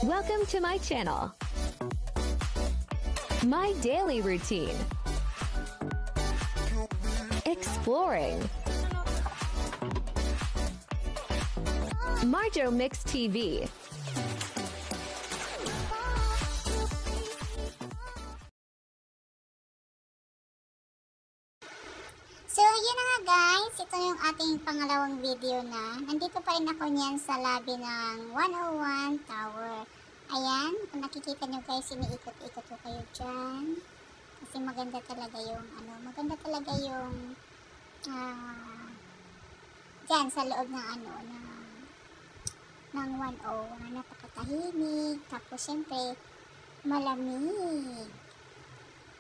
Welcome to my channel. My daily routine. Exploring. Marjo Mix TV. So, yun na nga guys, ito yung ating pangalawang video na. Nandito pa rin ako niyan sa lobby ng 101 Tower. Ayan, kung nakikita nyo guys, iniikot-ikot ko kayo dyan. Kasi maganda talaga yung, dyan sa loob ng ng 101. Napakatahimik, tapos syempre, malamig.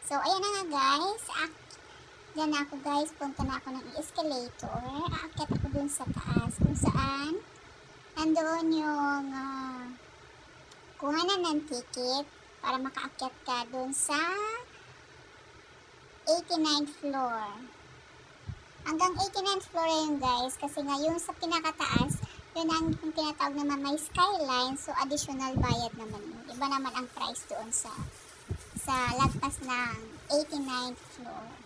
So, ayan na nga guys, diyan na ako guys, punta na ako ng escalator. Aakyat ako dun sa taas kung saan nandoon yung kuhanan ng ticket para makaakyat ka dun sa 89th floor. Hanggang 89th floor yun guys, kasi nga yung sa pinakataas, yun ang tinatawag naman may skyline, so additional bayad naman yun. Iba naman ang price doon sa lagpas ng 89th floor.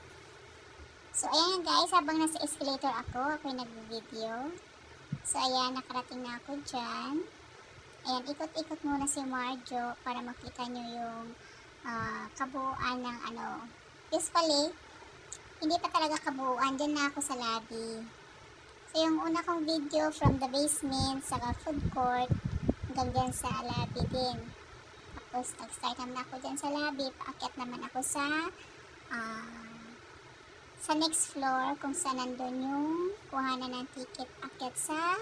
So, ayan guys, habang nasa escalator ako'y nag-video. So, ayan, nakarating na ako dyan. Ayan, ikot-ikot muna si Marjo para makita nyo yung kabuuan ng usually, hindi pa talaga kabuuan. Dyan na ako sa lobby. So, yung una kong video from the basement sa food court, hanggang dyan sa lobby din. Tapos, nag-start naman ako dyan sa lobby. Paakyat naman ako sa next floor kung saan nandun yung kuhanan ng ticket akyat sa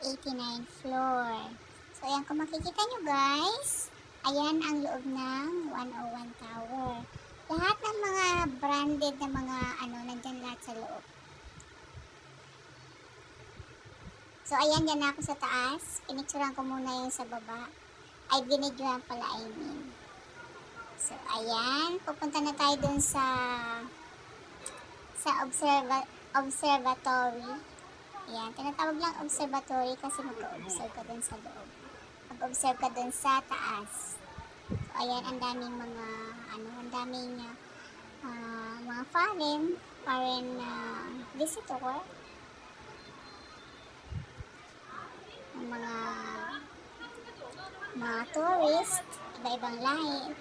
89th floor. So, ayan, kung makikita nyo guys, ayan ang loob ng 101 Tower. Lahat ng mga branded na mga nandyan lahat sa loob. So, ayan, dyan na ako sa taas. Pinicturean ko muna yung sa baba. Ay, binidyohan pala, I mean. So, ayan, pupunta na tayo dun sa observatory. Ayan, tinatawag lang observatory kasi mag-observe ka dun sa loob. Mag-observe ka dun sa taas. So, ayan, ang daming mga, mga foreign visitor. Mga tourist, iba-ibang lahi.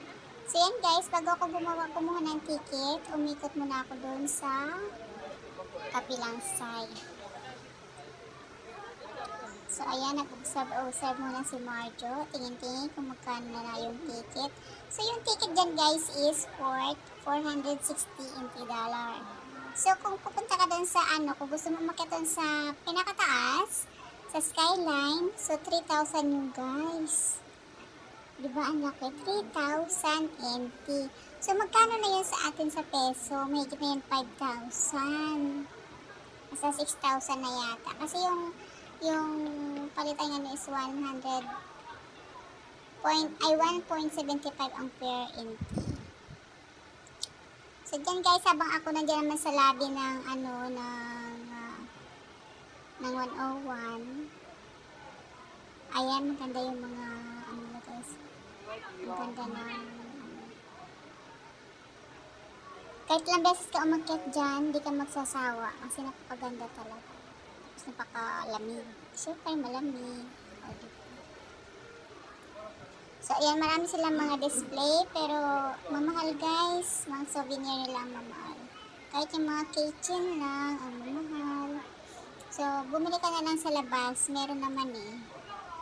So, yan guys, bago ako kumuha ng ticket, umikot muna ako doon sa kabilang side. So, ayan, nag-observe muna si Marjo. Tingin-tingin kung magkano na yung ticket. So, yung ticket dyan guys is for $460. So, kung pupunta ka doon sa kung gusto mo umakyat doon sa pinakataas, sa skyline, so 3,000 yung guys. Diba ang laki? 3,000 NT. So, magkano na yun sa atin sa peso? May higit na yun 5,000. Nasa 6,000 na yata. Kasi yung palitan nga is 1.75 ampere NT. So, dyan guys, habang ako nandiyan naman sa lobby ng ng 101. Ayan, maganda yung mga guys. Maganda na kahit lang beses ka umakyat dyan, hindi ka magsasawa kasi napakaganda talaga. Tapos napakalamig. Siyempre, malamig. So, ayan, marami silang mga display pero mamahal guys. Mga souvenir nila ang mamahal. Kahit yung mga kitchen lang ang mamahal. So, bumili ka na lang sa labas. Meron naman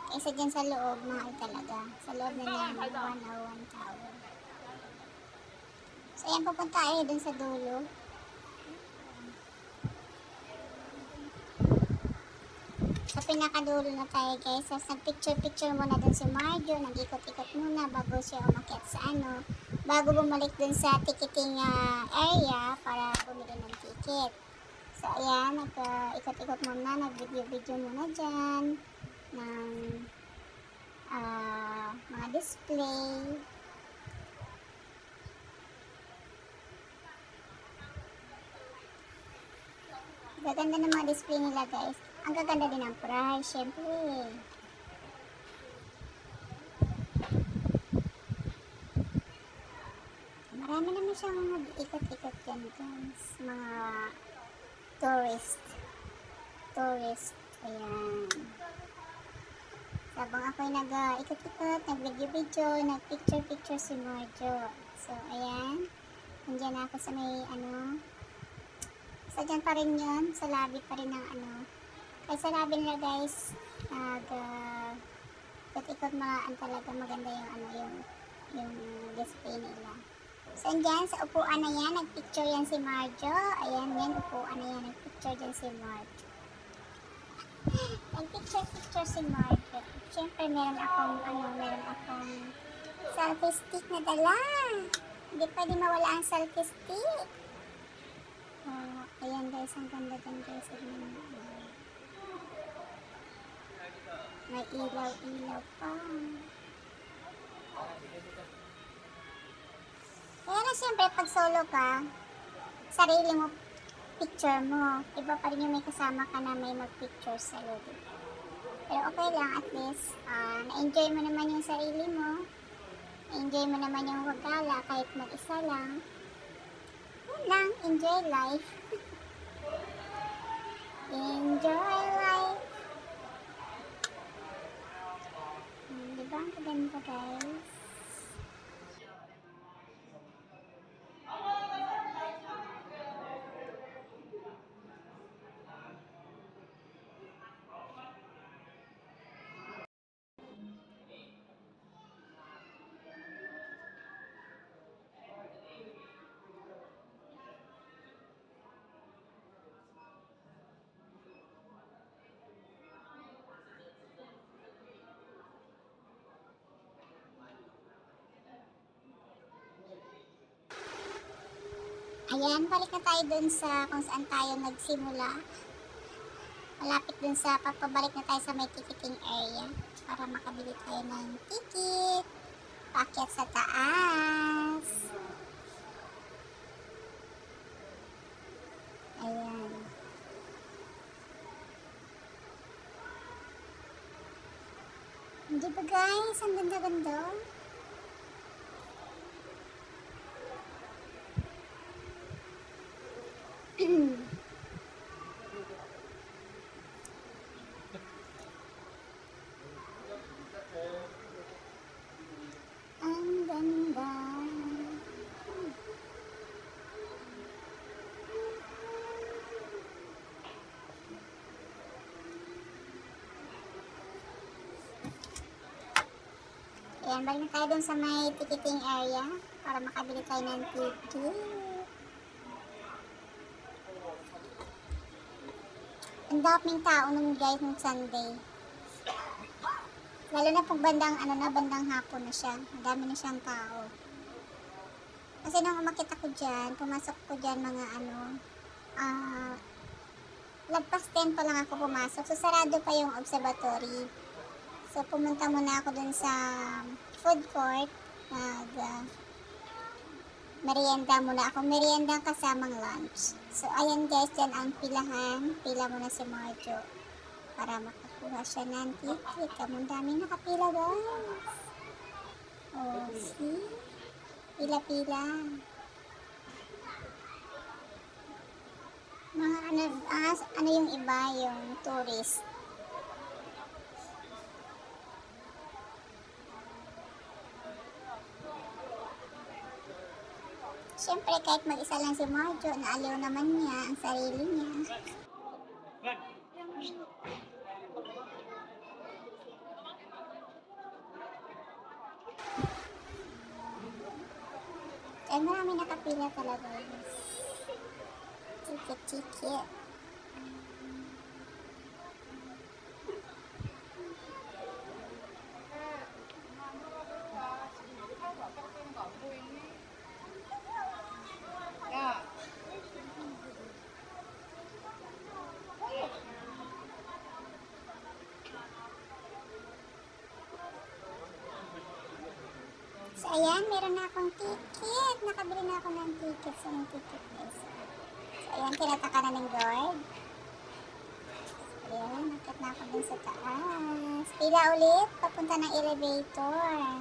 kaysa dyan sa loob, mahal talaga. Sa loob na ng 101 Tower. So, ayan, pupunta tayo dun sa dulo. Sa pinakadulo na tayo guys. So, nag-picture muna dun si Marjo. Nag-ikot-ikot muna bago siya umakyat sa bago bumalik dun sa ticketing area para bumili ng ticket. So, ayan, nag-ikot-ikot muna. Nag-video muna dyan ng mga display. Gaganda ng mga display nila guys. Ang gaganda din ang price, syempre. siyang mag-ikot-ikot yan guys. Mga tourist. Ayan. So, habang ako'y nag-ikot-ikot, nag-video-video, nag-picture-picture si Marjo. So, ayan. Nandiyan na ako sa may sa dyan pa rin yun. Sa lobby pa rin ng Kaya sa lobby nila guys, ikot-ikot talaga maganda yung display nila. So, andyan, sa upuan na yan, nagpicture yan si Marjo. Ayan, yan, upuan na yan, nagpicture dyan si Marjo. Nagpicture si Marjo. Siyempre, meron akong selfie stick na dala. Hindi pwede mawala ang selfie stick. Oh, ayan guys, ang ganda dyan guys. May ilaw-ilaw pa. Kaya na siyempre, pag solo ka, sarili mo, picture mo. Iba pa rin yung may kasama ka na may mag-picture sa'yo. Pero okay lang, at least, na-enjoy mo naman yung sarili mo. Na-enjoy mo naman yung wagala, kahit mag-isa lang. Yun lang, enjoy life. Enjoy life. Diba ang kaganda guys? Ayan, balik na tayo dun sa kung saan tayo nagsimula. Malapit dun sa papabalik na tayo sa may ticketing area para makabili tayo ng ticket. Paakyat sa taas. Ayan. Hindi ba guys? Ang ganda-ganda. Ang ganda. Ayan, balik na tayo dun sa may ticketing area para makabili tayo ng ticket. Ang daming tao nung guys nung Sunday. Lalo na pag bandang hapon na siya. Ang dami na siyang tao. Kasi nung umakit ako dyan, pumasok ko dyan mga lagpas 10 pa lang ako pumasok. So, sarado pa yung observatory. So, pumunta muna ako dun sa food court. Merienda muna ako. Merienda kasamang lunch. So, ayan guys, dyan ang pilahan. Pila muna si Marjo para makakuha siya ng ticket. Ang daming nakapila guys. Oh, see? Pila-pila. Mga ano yung iba, yung tourist. Siyempre, kahit mag-isa lang si Marjo, naaliw naman niya ang sarili niya. Kaya marami nakapila talaga guys. Ticket. So, ayan, meron na akong ticket. Nakabili na ako ng ticket sa ticket guys. So, ayan, tinataka na ng guard. Ayan, nakit na ako dun sa taas. Pila ulit, papunta ng elevator.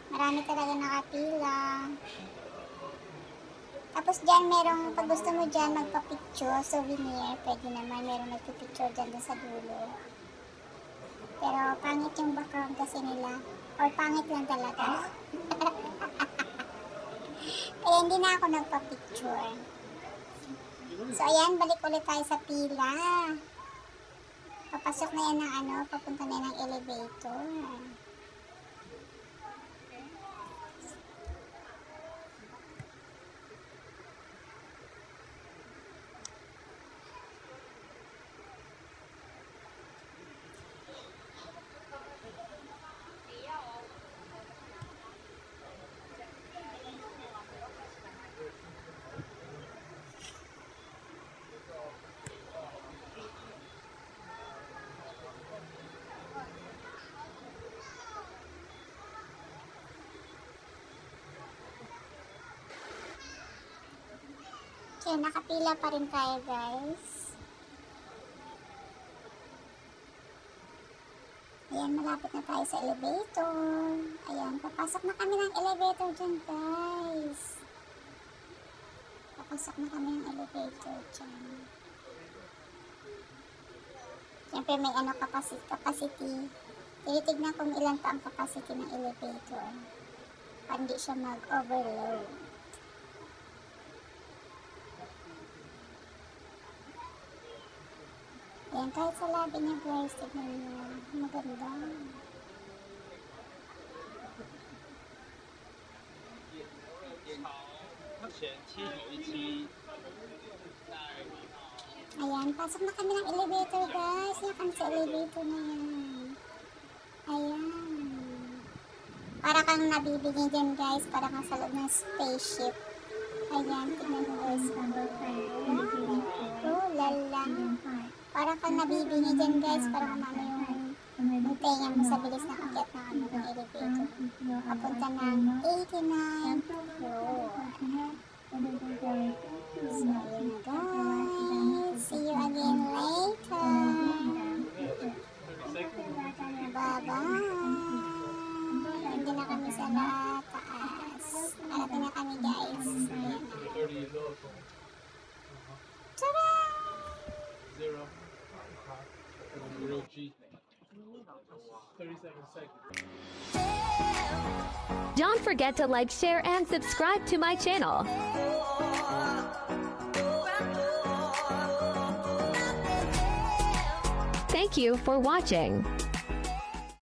Marami talaga nakapila. Tapos dyan, merong, pag gusto mo dyan magpa-picture, souvenir, pwede naman, merong nagpipicture dyan sa dulo. Pero pangit yung background kasi nila. Or pangit lang talaga. Kaya hindi na ako nagpa-picture. So ayan, balik ulit tayo sa pila. Papasok na yan ng ano, papunta na yan ng elevator. Okay, nakapila pa rin tayo guys. Ayan, malapit na tayo sa elevator. Ayan, papasok na kami ng elevator dyan guys. Papasok na kami ng elevator dyan. Siyempre may ano capacity. Tinitignan kung ilan pa ang capacity ng elevator. Para hindi siya mag-overload. Ayan, kahit sa labi niya guys, tignan nyo. Maganda. Ayan, pasok na kami ng elevator guys. Yan kami sa elevator na yan. Ayan. Para kang nabibigay dyan guys. Para kang sa loob ng spaceship. Ayan, tignan nyo guys. Oh, lala. Para kang nabibingi dyan guys, para kumano yung tenga mo sa bilis na akyat na ano ng elevator. Papunta ng 89th floor. So, yun na guys. See you again later. Bye-bye. Hindi na kami sa taas. Arating na kami guys. Ayan na. Tada! Zero G. 37 seconds. Don't forget to like, share, and subscribe to my channel. Thank you for watching.